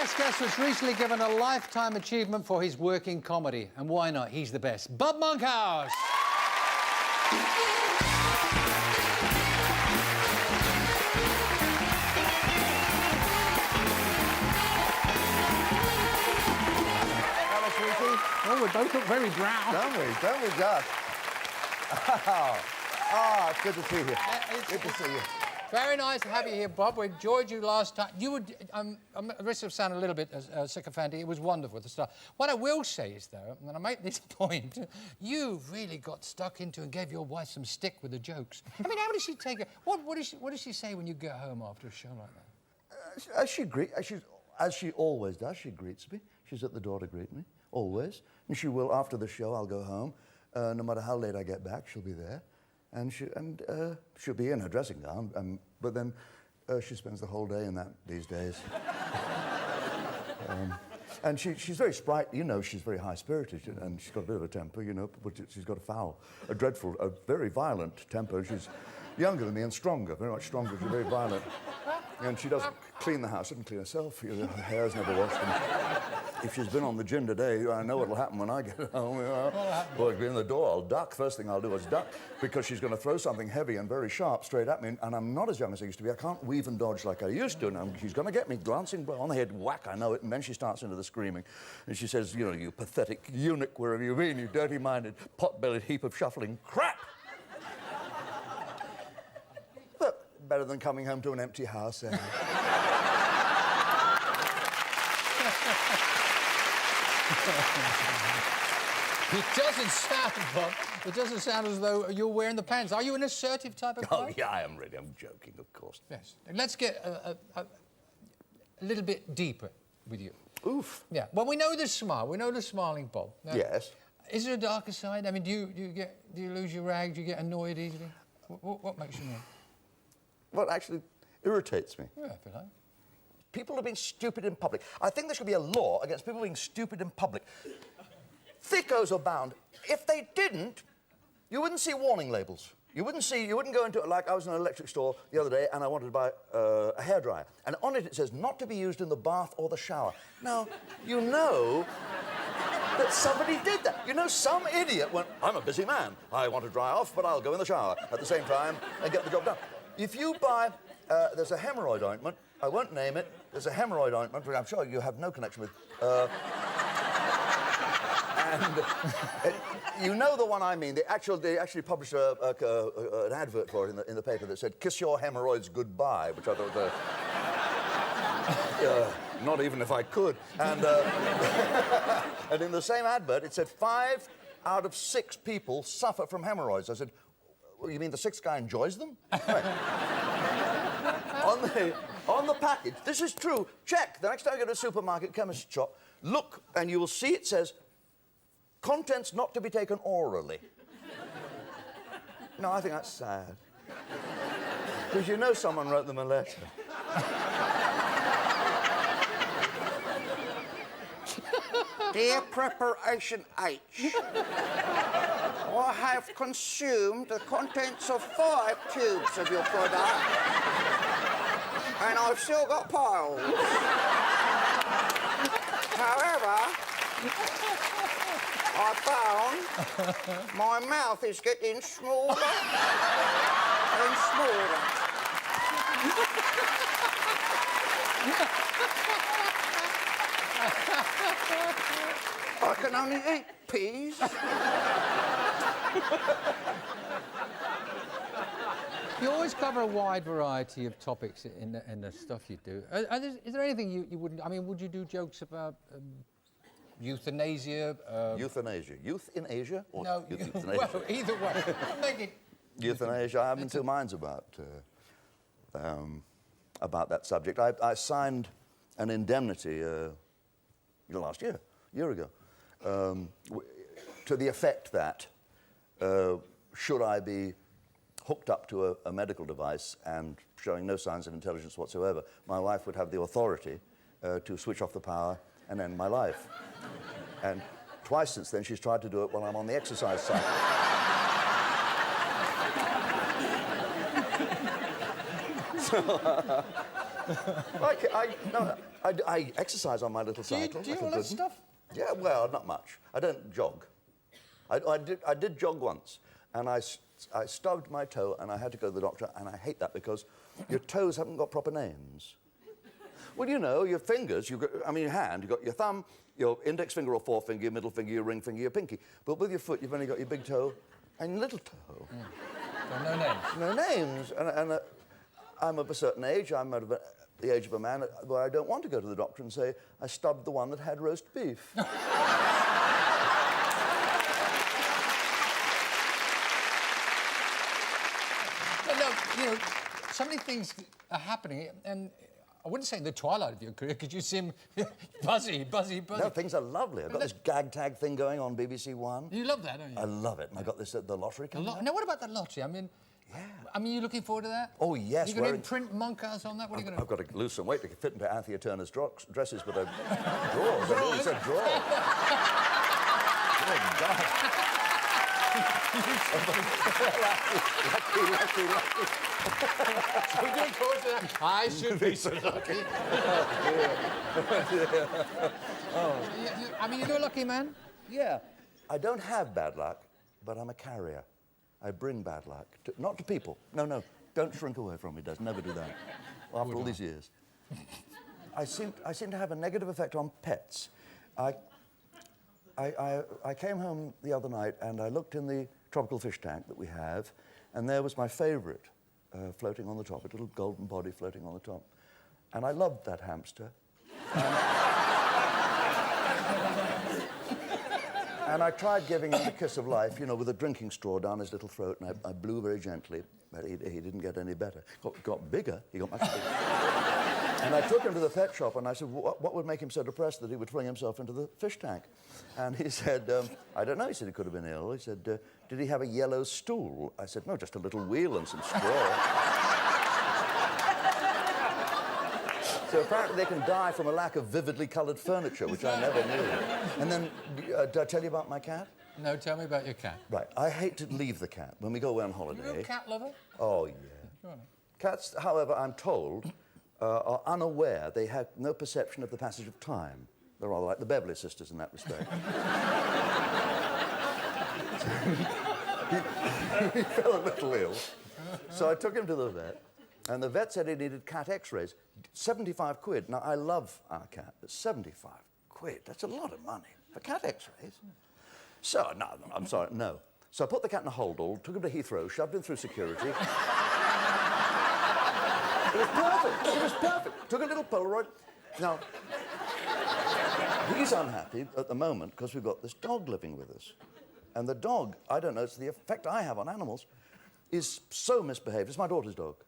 next guest was recently given a Lifetime Achievement for his work in comedy. And why not? He's the best. Bob Monkhouse! Hello, sweetie. Oh, we both look very brown. Don't we? Don't we just? Oh, it's good to see you. Good to see you. Very nice to have you here, Bob. We enjoyed you last time. You would... I'm at risk of sounding a little bit sycophantic. It was wonderful, the stuff. What I will say is, though, and I make this point, you really got stuck into and gave your wife some stick with the jokes. I mean, how does she take it? What does she say when you get home after a show like that? As she always does, she greets me. She's at the door to greet me, always. And she will, after the show, I'll go home. No matter how late I get back, she'll be there. And she'll be in her dressing gown, but then she spends the whole day in that these days. And she's very sprightly, you know, she's very high-spirited, and she's got a bit of a temper, you know, but she's got a very violent temper. She's younger than me and stronger, very much stronger. She's very violent. And she doesn't clean the house, doesn't clean herself. Her hair's never washed. And if she's been on the gin today, I know what'll happen when I get home. You know? Well, I'll be in the door, I'll duck. First thing I'll do is duck, because she's going to throw something heavy and very sharp straight at me, and I'm not as young as I used to be. I can't weave and dodge like I used to, and she's going to get me glancing on the head, whack, I know it, and then she starts into the screaming. And she says, you know, you pathetic eunuch, wherever you've been, you dirty-minded, pot-bellied heap of shuffling crap! But better than coming home to an empty house, eh? It doesn't sound, Bob, it doesn't sound as though you're wearing the pants. Are you an assertive type of guy? Oh, yeah, I am really. I'm joking, of course. Yes. Let's get a little bit deeper with you. Oof. Yeah. Well, we know the smile. We know the smiling Bob. Now, yes. Is there a darker side? I mean, do you lose your rag? Do you get annoyed easily? What makes you annoyed? Well, actually, irritates me. Yeah, I feel like. People are being stupid in public. I think there should be a law against people being stupid in public. Thickos are bound. If they didn't, you wouldn't see warning labels. You wouldn't go into it like I was in an electric store the other day and I wanted to buy a hairdryer. And on it says not to be used in the bath or the shower. Now, you know that somebody did that. You know, some idiot went, I'm a busy man. I want to dry off, but I'll go in the shower at the same time and get the job done. If you buy, there's a hemorrhoid ointment, I won't name it, there's a hemorrhoid ointment, which I'm sure you have no connection with. And you know the one I mean. They actually published an advert for it in the paper that said, kiss your hemorrhoids goodbye, which I thought was not even if I could. And, and in the same advert, it said 5 out of 6 people suffer from hemorrhoids. I said, well, you mean the 6th guy enjoys them? Right. On the package, this is true. Check. The next time you go to a supermarket, chemist shop, look, and you will see it says, contents not to be taken orally. No, I think that's sad. Because you know someone wrote them a letter. Dear Preparation H, I have consumed the contents of 5 tubes of your product, and I've still got piles. However, I found my mouth is getting smaller and smaller. I can only eat peas. You always cover a wide variety of topics in the stuff you do. Is there anything you wouldn't... I mean, would you do jokes about euthanasia? Euthanasia. Youth in Asia? Or no, euthanasia? Well, either way. Make it... Euthanasia. I'm in 2 minds about that subject. I signed an indemnity last year, a year ago, to the effect that should I be hooked up to a medical device and showing no signs of intelligence whatsoever, my wife would have the authority to switch off the power and end my life. And twice since then, she's tried to do it while I'm on the exercise site. I exercise on my little cycle. Do you like all a that good stuff? Yeah, well, not much. I don't jog. I did jog once, and I stubbed my toe, and I had to go to the doctor, and I hate that because your toes haven't got proper names. Well, you know, your fingers, your hand, you've got your thumb, your index finger or forefinger, your middle finger, your ring finger, your pinky. But with your foot, you've only got your big toe and little toe. So no names? No names. And I'm of a certain age, I'm at the age of a man where I don't want to go to the doctor and say, I stubbed the one that had roast beef. But no, you know, so many things are happening, and I wouldn't say in the twilight of your career, because you seem buzzy. No, things are lovely. I've got this gag tag thing going on BBC One. You love that, don't you? I love it. And I got this at the lottery coming up. Now, what about the lottery? I mean, yeah. I mean, you looking forward to that? Oh, yes. You going to imprint Monkhouse on that? What are you going to... I've got to lose some weight to fit into Anthea Turner's dresses, but drawers. It's a drawer. Oh, God. lucky. So we're going forward to that. I should be so lucky. I mean, you're a lucky man. Yeah. I don't have bad luck, but I'm a carrier. I bring bad luck. Not to people. No. Don't shrink away from me, Des. Never do that. After all these years. I seem to have a negative effect on pets. I came home the other night and I looked in the tropical fish tank that we have, and there was my favourite floating on the top, a little golden body floating on the top. And I loved that hamster. And I tried giving him the kiss of life, you know, with a drinking straw down his little throat, and I blew very gently, but he didn't get any better. Got bigger, he got much bigger. And I took him to the pet shop, and I said, what would make him so depressed that he would fling himself into the fish tank? And he said, I don't know. He said he could have been ill. He said, did he have a yellow stool? I said, no, just a little wheel and some straw. So apparently they can die from a lack of vividly coloured furniture, which I never knew. And then, did I tell you about my cat? No, tell me about your cat. Right, I hate to leave the cat when we go away on holiday. You're a cat lover? Oh, yeah. Go on. Cats, however, I'm told, are unaware. They have no perception of the passage of time. They're rather like the Beverly Sisters in that respect. he fell a little ill, so I took him to the vet, and the vet said he needed cat x-rays. 75 quid. Now, I love our cat, but 75 quid, that's a lot of money for cat x-rays. So, no, I'm sorry, no. So I put the cat in a holdall, took him to Heathrow, shoved him through security. It was perfect. Took a little Polaroid. Now, he's unhappy at the moment because we've got this dog living with us. And the dog, I don't know, it's the effect I have on animals, is so misbehaved. It's my daughter's dog.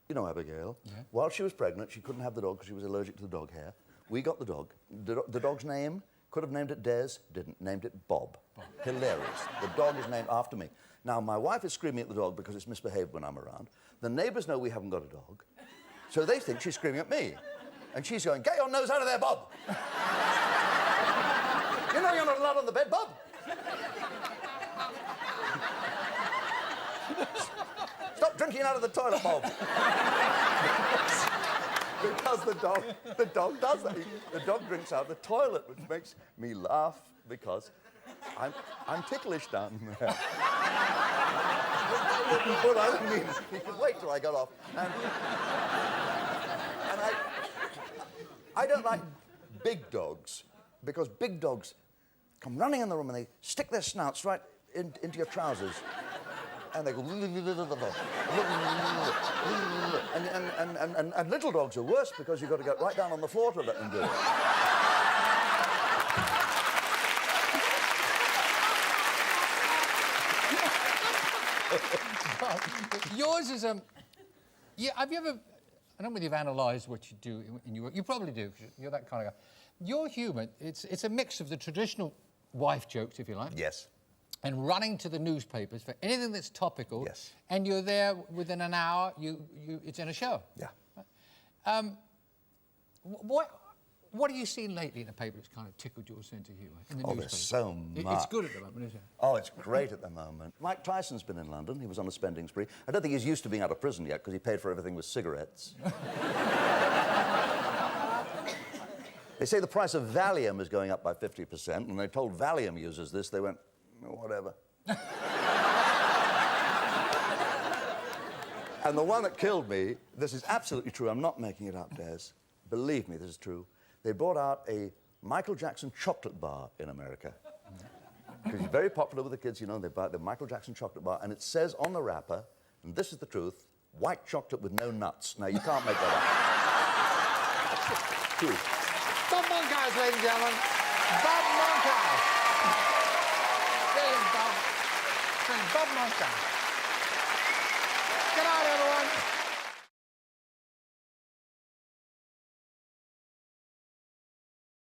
You know Abigail. Yeah. While she was pregnant, she couldn't have the dog because she was allergic to the dog hair. We got the dog. The dog's name, could have named it Des, didn't. Named it Bob. Hilarious. The dog is named after me. Now, my wife is screaming at the dog because it's misbehaved when I'm around. The neighbours know we haven't got a dog, so they think she's screaming at me. And she's going, get your nose out of there, Bob! You know you're not allowed on the bed, Bob! Stop drinking out of the toilet, Bob! Because the dog does that. The dog drinks out of the toilet, which makes me laugh because I'm ticklish down there. Well, I mean, he could wait till I got off. And I don't like big dogs, because big dogs come running in the room and they stick their snouts right into your trousers. And they go... And little dogs are worse because you've got to get right down on the floor to let them do it. Yours is yeah, have you ever... I don't know whether you've analysed what you do in your work. You probably do, because you're that kind of guy. Your humour, it's a mix of the traditional wife jokes, if you like. Yes. And running to the newspapers for anything that's topical. Yes. And you're there within an hour. It's in a show. Yeah. What have you seen lately in the paper that's kind of tickled your sense of humour? In the newspaper? There's so much. It's good at the moment, isn't it? Oh, it's great at the moment. Mike Tyson's been in London. He was on a spending spree. I don't think he's used to being out of prison yet because he paid for everything with cigarettes. They say the price of Valium is going up by 50%, and they told Valium users this, they went, "Oh, whatever." And the one that killed me, this is absolutely true, I'm not making it up, Des. Believe me, this is true. They brought out a Michael Jackson chocolate bar in America. Because he's very popular with the kids, you know, they buy the Michael Jackson chocolate bar, and it says on the wrapper, and this is the truth, white chocolate with no nuts. Now, you can't make that up. True. Bob Monkhouse, ladies and gentlemen. Bob Monkhouse. Brilliant, Bob. Bob Monkhouse.